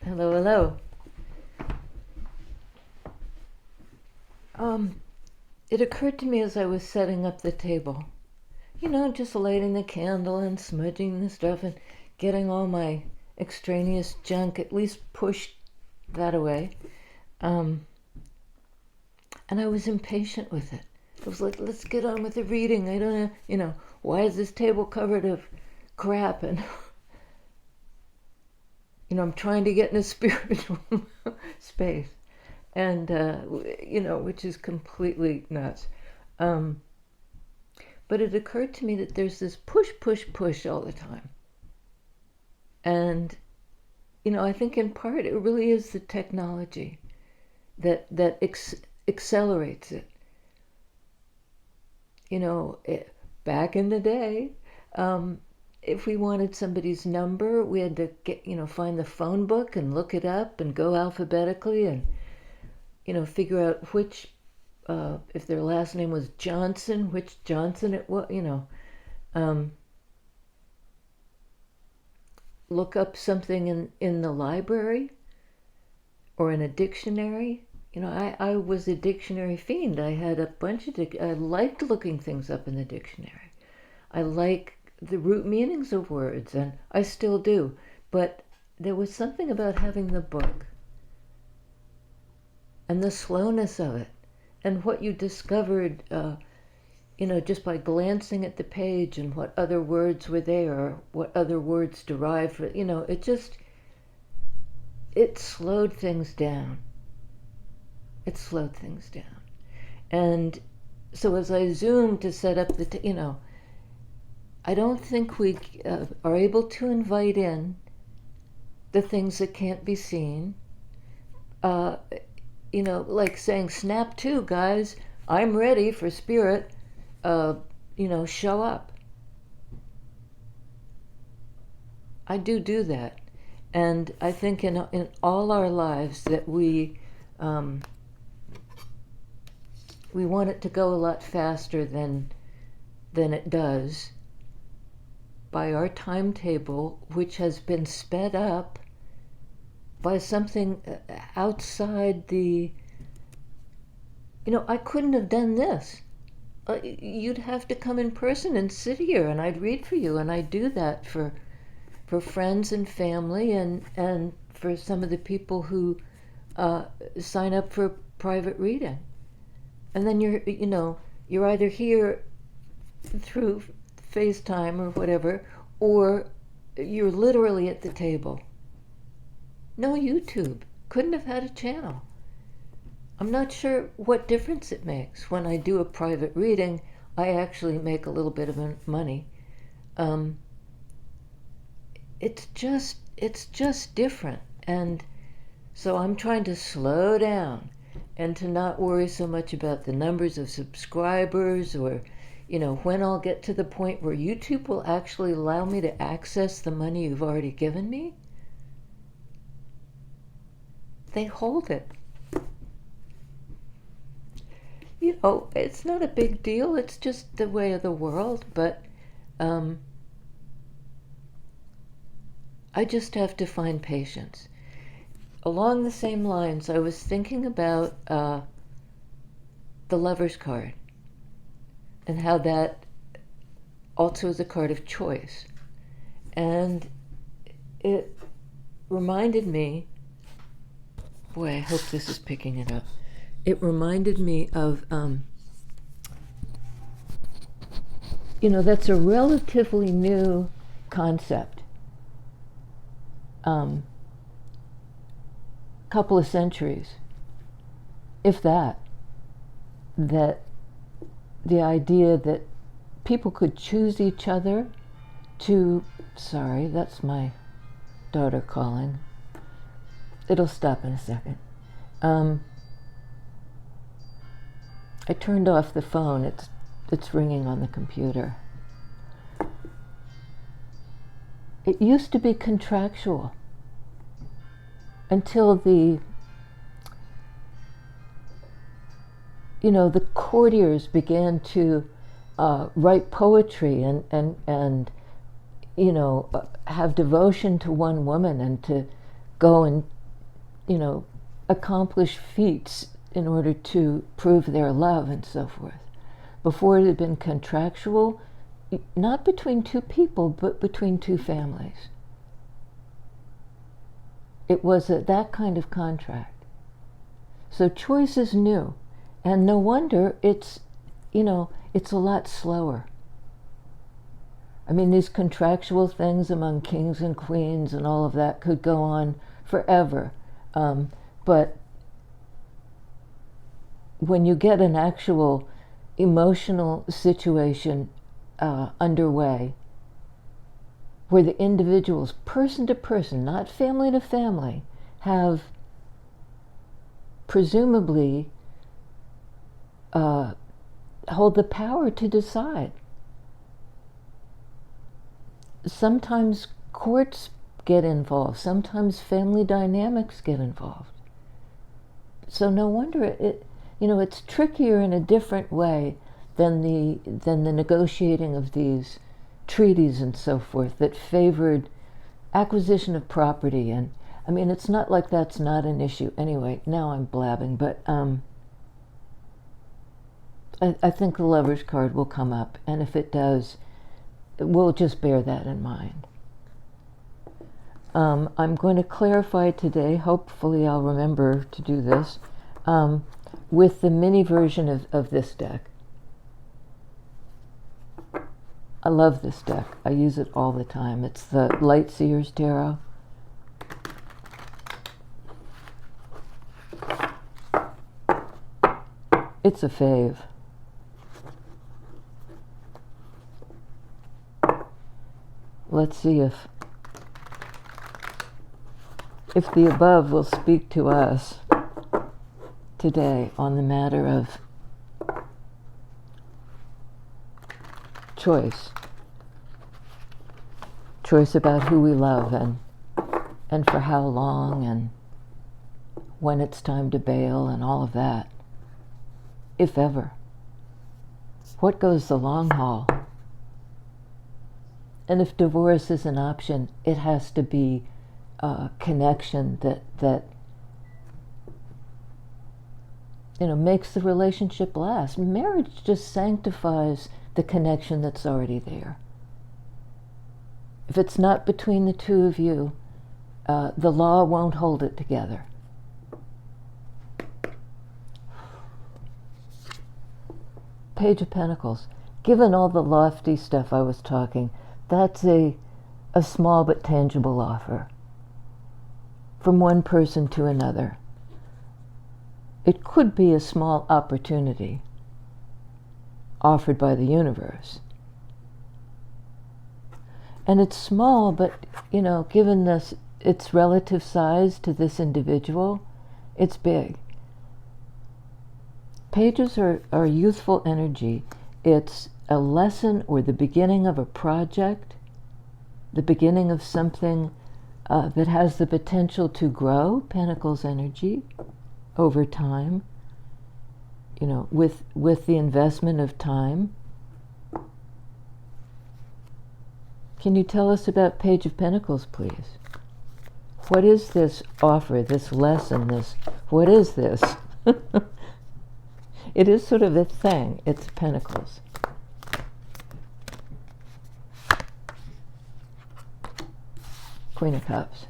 Hello, hello. It occurred to me as I was setting up the table, just lighting the candle and smudging the stuff and getting all my extraneous junk, at least pushed that away. Um, and I was impatient with it. I was like, let's get on with the reading. I don't know, why is this table covered of crap? And, I'm trying to get in a spiritual space. And, which is completely nuts. Um, but it occurred to me that there's this push, push, push all the time. And, I think in part it really is the technology that accelerates it. Back in the day, if we wanted somebody's number, we had to find the phone book and look it up and go alphabetically and, figure out which, if their last name was Johnson, which Johnson it was, look up something in the library or in a dictionary. I was a dictionary fiend. I had a bunch of, I liked looking things up in the dictionary. I like the root meanings of words, and I still do. But there was something about having the book and the slowness of it and what you discovered, just by glancing at the page and what other words were there, what other words derived from, it slowed things down. It slowed things down. And so as I zoomed to set up the, I don't think we are able to invite in the things that can't be seen. Like saying, snap to, guys, I'm ready for spirit, show up. I do that. And I think in all our lives that we want it to go a lot faster than it does by our timetable, which has been sped up by something outside the, I couldn't have done this. You'd have to come in person and sit here and I'd read for you, and I do that for friends and family and for some of the people who sign up for private reading. And then you're either here through FaceTime or whatever, or you're literally at the table. No YouTube. Couldn't have had a channel. I'm not sure what difference it makes. When I do a private reading, I actually make a little bit of money. It's just different. And so I'm trying to slow down and to not worry so much about the numbers of subscribers or, when I'll get to the point where YouTube will actually allow me to access the money you've already given me. They hold it. It's not a big deal. It's just the way of the world. But I just have to find patience. Along the same lines, I was thinking about the Lover's card and how that also is a card of choice. And it reminded me, boy, I hope this is picking it up. It reminded me of, that's a relatively new concept. Couple of centuries, if that the idea that people could choose each other to, sorry, that's my daughter calling. It'll stop in a second. I turned off the phone. It's ringing on the computer. It used to be contractual until the courtiers began to write poetry and have devotion to one woman and to go and accomplish feats in order to prove their love and so forth. Before it had been contractual, not between two people, but between two families. It was that kind of contract. So choice is new, and no wonder it's a lot slower. I mean, these contractual things among kings and queens and all of that could go on forever. But when you get an actual emotional situation underway, where the individuals, person to person, not family to family, have presumably hold the power to decide. Sometimes courts get involved, sometimes family dynamics get involved. So no wonder it's trickier in a different way than the negotiating of these treaties and so forth that favored acquisition of property. And I mean, it's not like that's not an issue. Anyway, now I'm blabbing, but I think the Lover's card will come up, and if it does, we'll just bear that in mind. I'm going to clarify today, hopefully I'll remember to do this, with the mini version of this deck. I love this deck. I use it all the time. It's the Lightseers Tarot. It's a fave. Let's see if the above will speak to us today on the matter of choice about who we love and for how long and when it's time to bail and all of that, if ever. What goes the long haul? And if divorce is an option, it has to be a connection that makes the relationship last. Marriage just sanctifies the connection that's already there. If it's not between the two of you, the law won't hold it together. Page of Pentacles. Given all the lofty stuff I was talking, that's a small but tangible offer from one person to another. It could be a small opportunity offered by the universe. And it's small, but, given its relative size to this individual, it's big. Pages are youthful energy. It's a lesson or the beginning of a project, the beginning of something that has the potential to grow, Pentacles energy, over time, with the investment of time. Can you tell us about Page of Pentacles, please? What is this offer, this lesson, what is this? It is sort of a thing. It's Pentacles. Queen of Cups.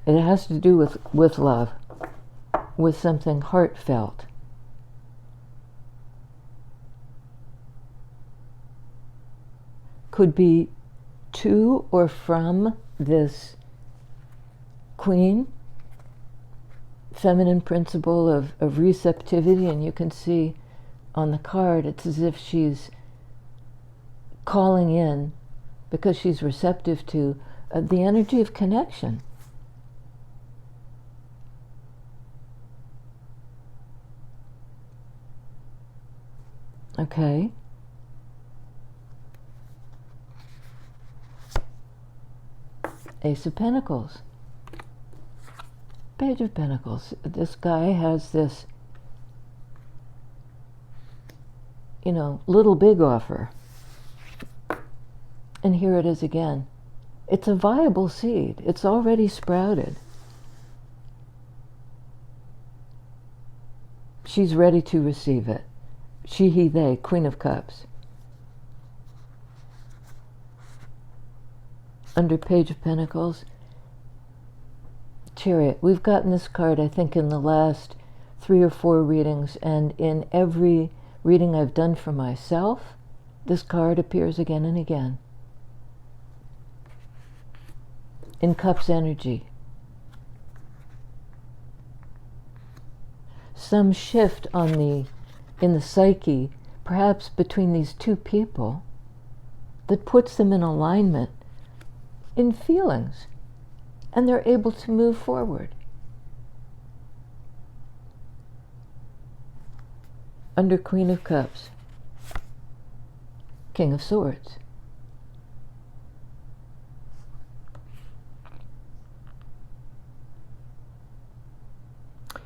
It has to do with love, with something heartfelt. Could be to or from this queen, feminine principle of receptivity, and you can see on the card it's as if she's calling in because she's receptive to the energy of connection. Okay. Ace of Pentacles. Page of Pentacles. This guy has this, little big offer. And here it is again. It's a viable seed. It's already sprouted. She's ready to receive it. She, he, they, Queen of Cups. Under Page of Pentacles, Chariot. We've gotten this card, I think, in the last 3 or 4 readings, and in every reading I've done for myself, this card appears again and again. In Cups energy. Some shift in the psyche, perhaps between these two people, that puts them in alignment in feelings, and they're able to move forward. Under Queen of Cups, King of Swords.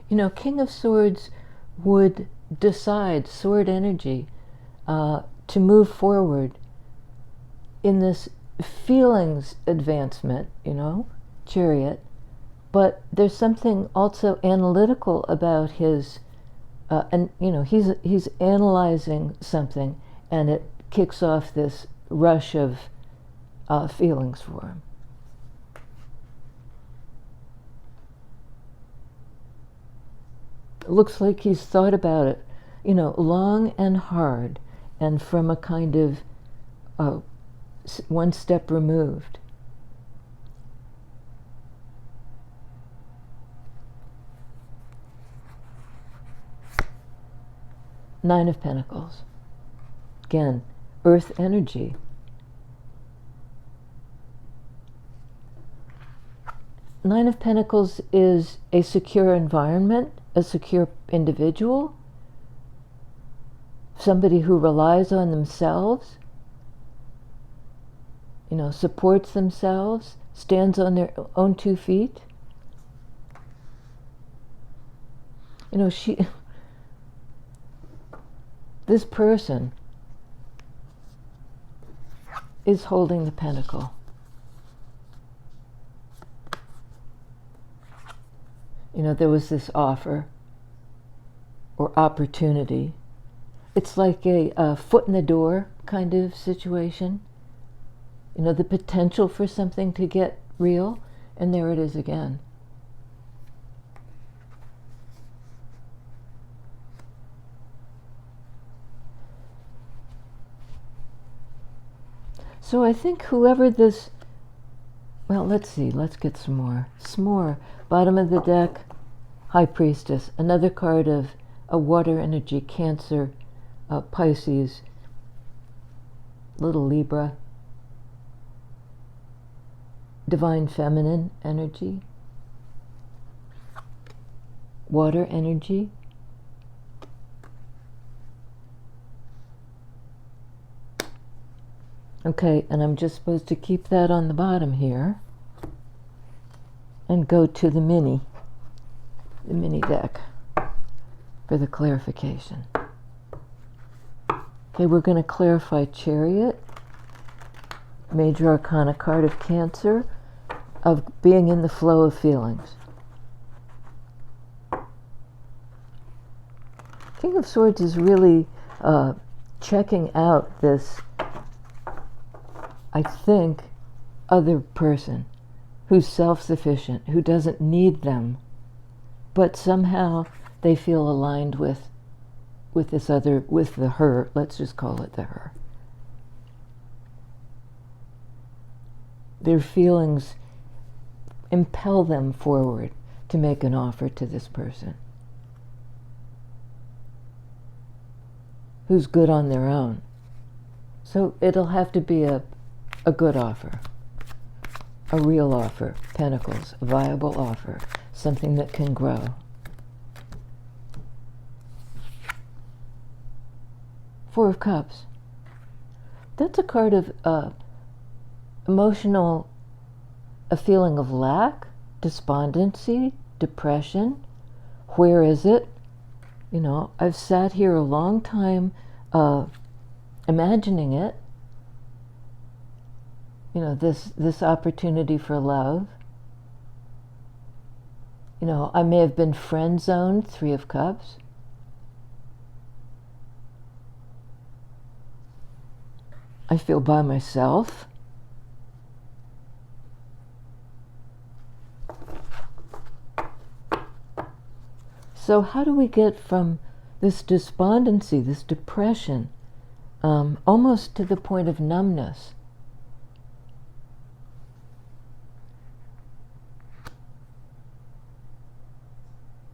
You know, King of Swords would decide, sword energy, to move forward in this feelings advancement, you know, Chariot. But there's something also analytical about his, and you know, he's analyzing something, and it kicks off this rush of feelings for him. It looks like he's thought about it, you know, long and hard, and from a kind of one step removed. Nine of Pentacles. Again, earth energy. Nine of Pentacles is a secure environment, a secure individual, somebody who relies on themselves, you know, supports themselves, stands on their own 2 feet. You know, this person is holding the pentacle. You know, there was this offer or opportunity. It's like a foot in the door kind of situation. You know, the potential for something to get real, and there it is again. So I think whoever this, well, let's see, let's get some more. S'more, bottom of the deck, High Priestess, another card of a water energy, Cancer, Pisces, little Libra, Divine Feminine energy, water energy, okay, and I'm just supposed to keep that on the bottom here and go to the mini deck for the clarification. Okay, we're going to clarify Chariot, Major Arcana card of Cancer, of being in the flow of feelings. King of Swords is really checking out this, I think, other person who's self-sufficient, who doesn't need them, but somehow they feel aligned with this other, with the her, let's just call it the her. Their feelings impel them forward to make an offer to this person who's good on their own. So it'll have to be a good offer, a real offer, Pentacles, a viable offer, something that can grow. Four of Cups. That's a card of emotional, a feeling of lack, despondency, depression. Where is it? You know, I've sat here a long time imagining it, this opportunity for love. I may have been friend zoned, Three of Cups. I feel by myself. So how do we get from this despondency, this depression, almost to the point of numbness?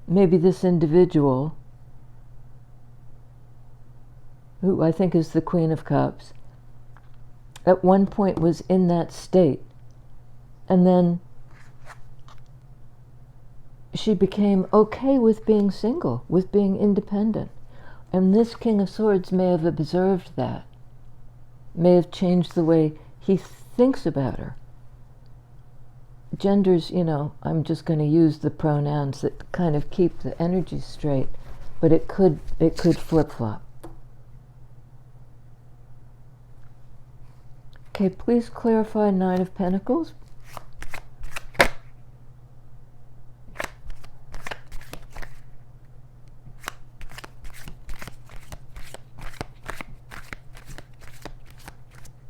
Maybe this individual, who I think is the Queen of Cups, at one point was in that state, and then she became okay with being single, with being independent. And this King of Swords may have observed that, may have changed the way he thinks about her. Genders, I'm just going to use the pronouns that kind of keep the energy straight, but it could flip-flop. Okay, please clarify Nine of Pentacles.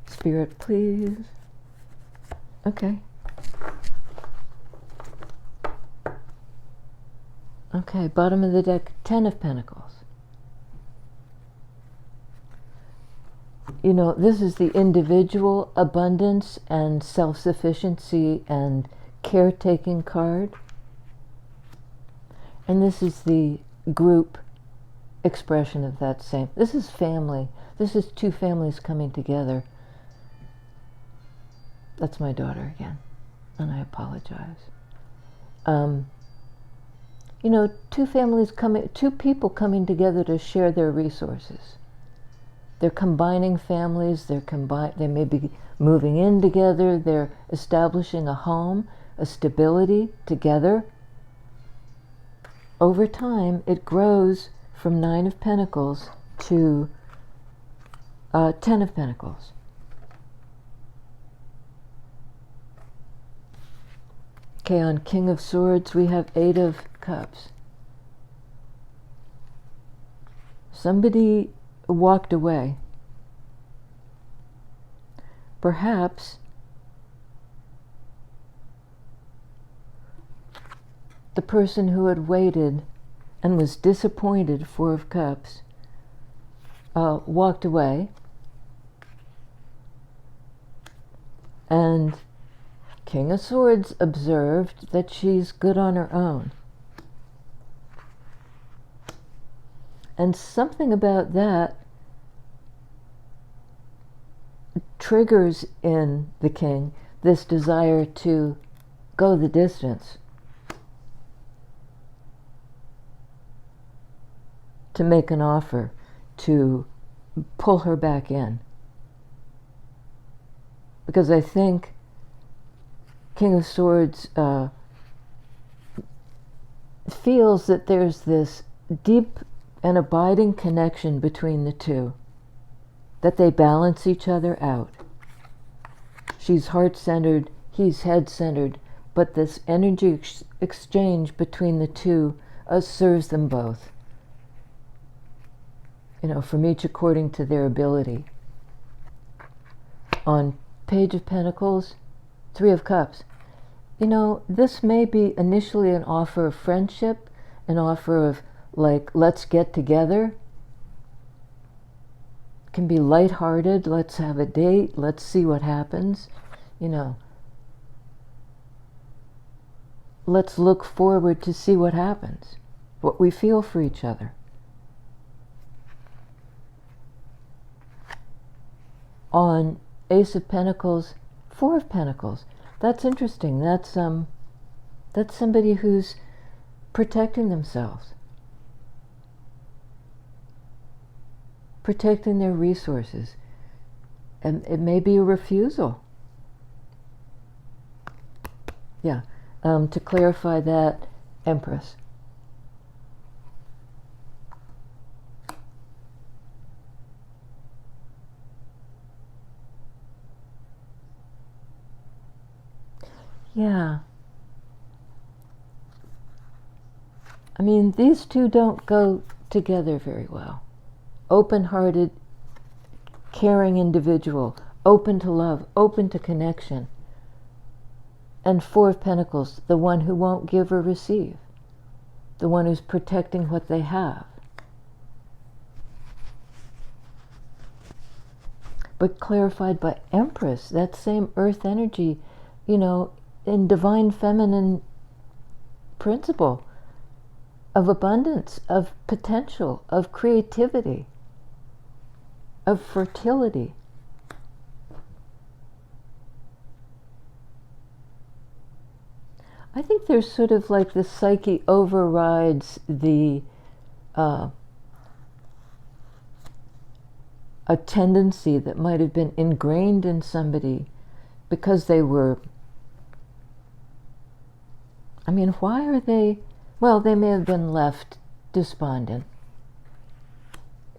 Spirit, please. Okay. Okay, bottom of the deck, Ten of Pentacles. This is the individual abundance and self-sufficiency and caretaking card. And this is the group expression of that same. This is family. This is two families coming together. That's my daughter again, and I apologize. Two people coming together to share their resources. They're combining families, they may be moving in together, they're establishing a home, a stability together. Over time, it grows from Nine of Pentacles to Ten of Pentacles. Okay, on King of Swords, we have Eight of Cups. Somebody walked away. Perhaps the person who had waited and was disappointed, Four of Cups, walked away, and King of Swords observed that she's good on her own. And something about that triggers in the king this desire to go the distance, to make an offer, to pull her back in. Because I think King of Swords feels that there's this deep and abiding connection between the two, that they balance each other out. She's heart-centered, he's head-centered, but this energy exchange between the two serves them both. From each according to their ability. On Page of Pentacles, Three of Cups. This may be initially an offer of friendship, an offer of, let's get together. It can be lighthearted, let's have a date, let's see what happens. Let's look forward to see what happens, what we feel for each other. On Ace of Pentacles, Four of Pentacles. That's interesting. That's somebody who's protecting themselves, protecting their resources, and it may be a refusal. Yeah, to clarify that, Empress. Yeah. I mean, these two don't go together very well. Open-hearted, caring individual, open to love, open to connection. And Four of Pentacles, the one who won't give or receive, the one who's protecting what they have. But clarified by Empress, that same earth energy, in divine feminine principle of abundance, of potential, of creativity, of fertility. I think there's sort of like the psyche overrides a tendency that might have been ingrained in somebody because they were, why are they, well, they may have been left despondent,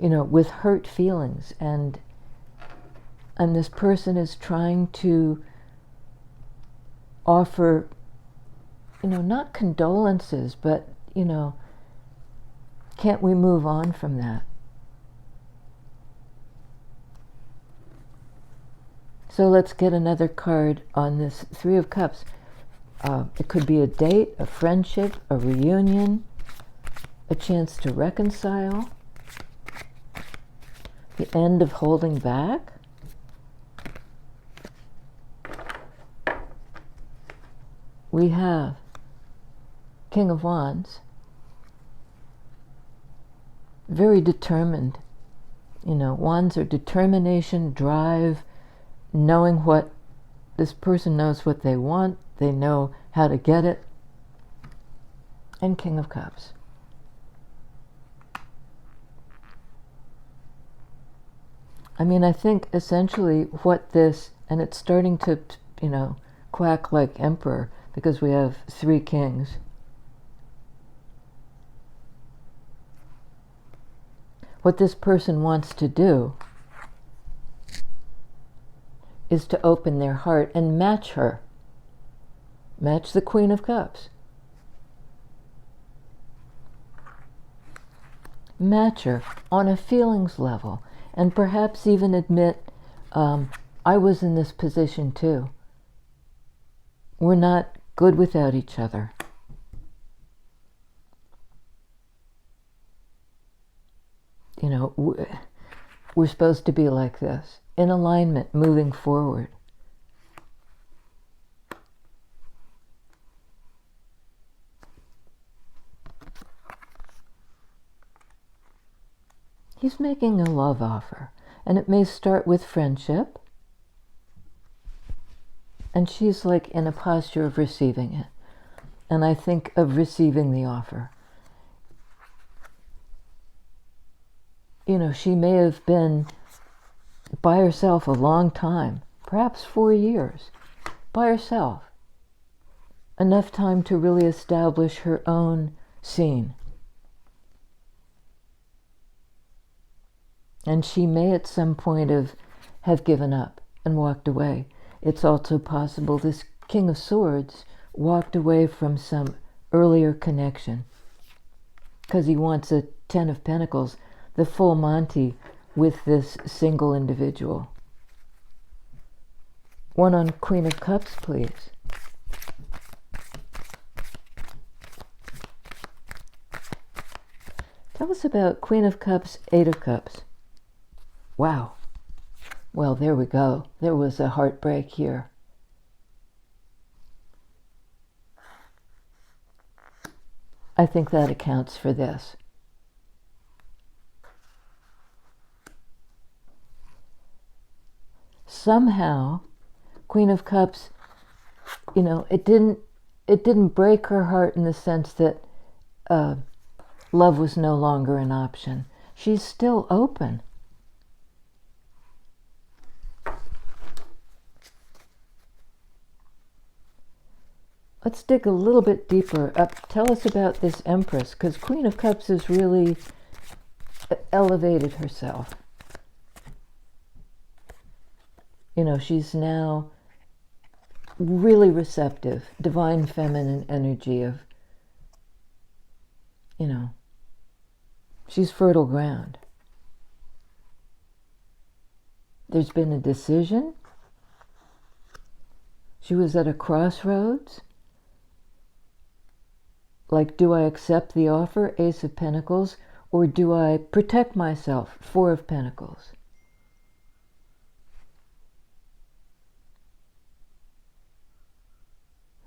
with hurt feelings, and this person is trying to offer, not condolences, but, can't we move on from that? So let's get another card on this Three of Cups. It could be a date, a friendship, a reunion, a chance to reconcile, the end of holding back. We have King of Wands, very determined. Wands are determination, drive, knowing what this person knows what they want, they know how to get it. And King of Cups. I think essentially what this, and it's starting to, quack like Emperor, because we have three kings. What this person wants to do is to open their heart and match her. Match the Queen of Cups. Match her on a feelings level, and perhaps even admit, I was in this position too. We're not good without each other. We're supposed to be like this, in alignment, moving forward. He's making a love offer, and it may start with friendship, and she's like in a posture of receiving it. And I think of receiving the offer. She may have been by herself a long time, perhaps 4 years, by herself. Enough time to really establish her own scene. And she may at some point have given up and walked away. It's also possible this King of Swords walked away from some earlier connection because he wants a Ten of Pentacles, the full Monty with this single individual. One on Queen of Cups, please. Tell us about Queen of Cups, Eight of Cups. Wow. Well, there we go. There was a heartbreak here. I think that accounts for this. Somehow, Queen of Cups, it didn't break her heart in the sense that love was no longer an option. She's still open. Let's dig a little bit deeper. Tell us about this Empress, because Queen of Cups has really elevated herself. She's now really receptive, divine feminine energy of, she's fertile ground. There's been a decision. She was at a crossroads. Like, do I accept the offer, Ace of Pentacles, or do I protect myself, Four of Pentacles?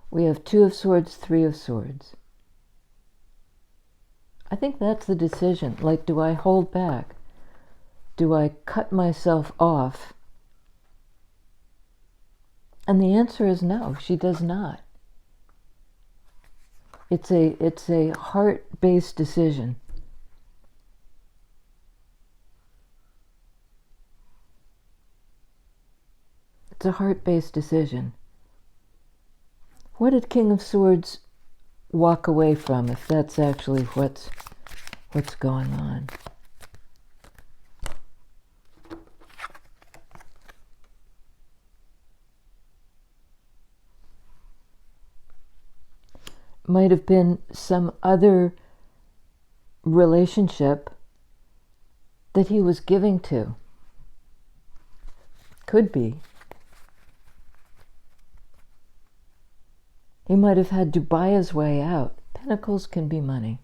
We have Two of Swords, Three of Swords. I think that's the decision. Like, do I hold back? Do I cut myself off? And the answer is no, she does not. It's a heart-based decision. It's a heart-based decision. What did King of Swords walk away from, if that's actually what's going on? Might have been some other relationship that he was giving to. Could be. He might have had to buy his way out. Pentacles can be money.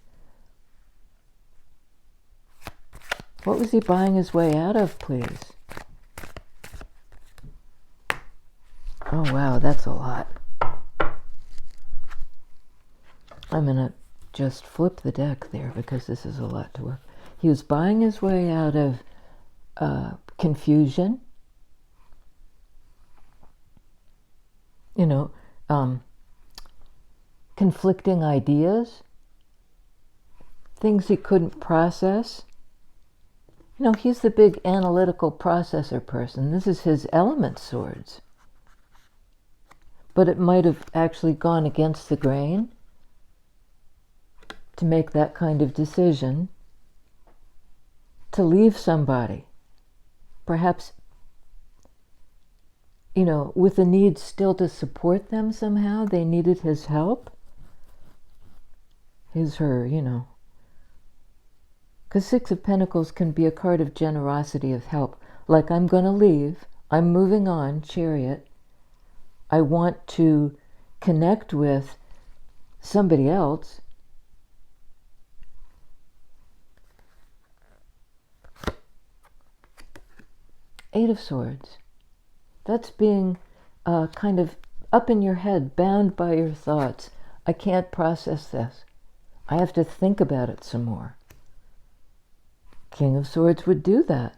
What was he buying his way out of, please? Oh, wow, that's a lot. I'm going to just flip the deck there because this is a lot to work. He was buying his way out of confusion. Conflicting ideas. Things he couldn't process. He's the big analytical processor person. This is his element swords. But it might have actually gone against the grain to make that kind of decision, to leave somebody, perhaps, with the need still to support them somehow. They needed his help, her, because Six of Pentacles can be a card of generosity, of help. Like, I'm going to leave, I'm moving on, Chariot. I want to connect with somebody else. Eight of Swords. That's being kind of up in your head, bound by your thoughts. I can't process this. I have to think about it some more. King of Swords would do that.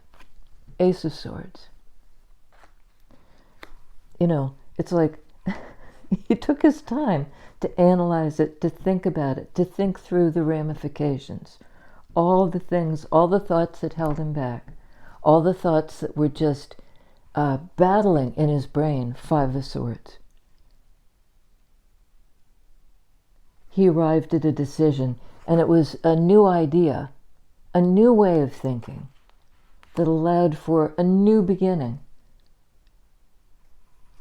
Ace of Swords. It's like he took his time to analyze it, to think about it, to think through the ramifications. All the things, all the thoughts that held him back. All the thoughts that were just battling in his brain. Five of Swords. He arrived at a decision, and it was a new idea, a new way of thinking that allowed for a new beginning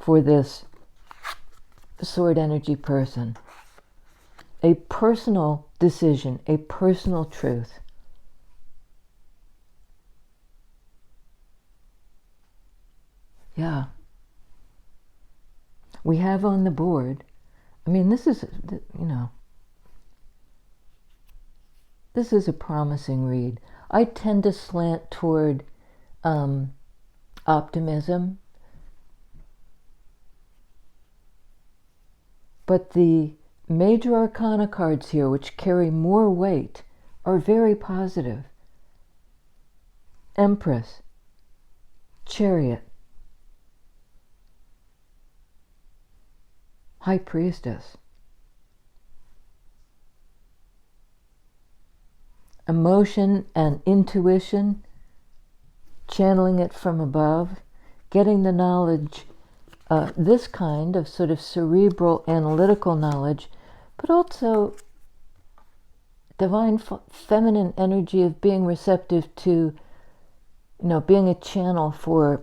for this sword energy person. A personal decision, a personal truth. Yeah. We have on the board, this is, this is a promising read. I tend to slant toward optimism, but the major arcana cards here, which carry more weight, are very positive. Empress, Chariot, High Priestess. Emotion and intuition, channeling it from above, getting the knowledge, this kind of sort of cerebral analytical knowledge, but also divine feminine energy of being receptive to, being a channel for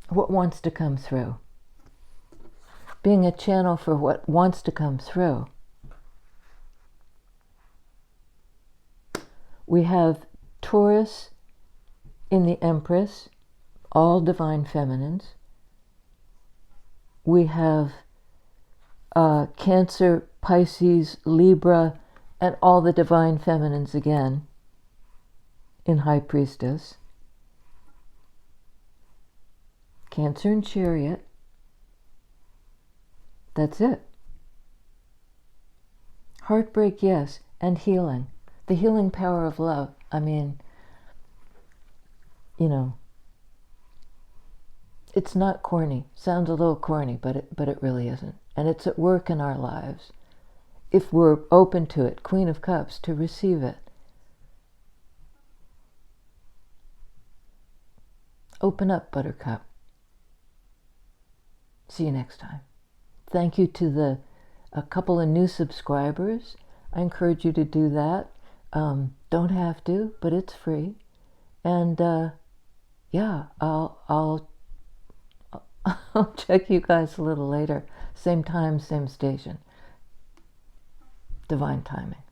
what wants to come through. being a channel for what wants to come through. We have Taurus in the Empress, all divine feminines. We have Cancer, Pisces, Libra, and all the divine feminines again in High Priestess. Cancer and Chariot. That's it. Heartbreak, yes, and healing. The healing power of love. I mean, it's not corny. Sounds a little corny, but it really isn't. And it's at work in our lives. If we're open to it, Queen of Cups, to receive it. Open up, Buttercup. See you next time. Thank you to a couple of new subscribers. I encourage you to do that. Don't have to, but it's free. And yeah, I'll check you guys a little later. Same time, same station. Divine timing.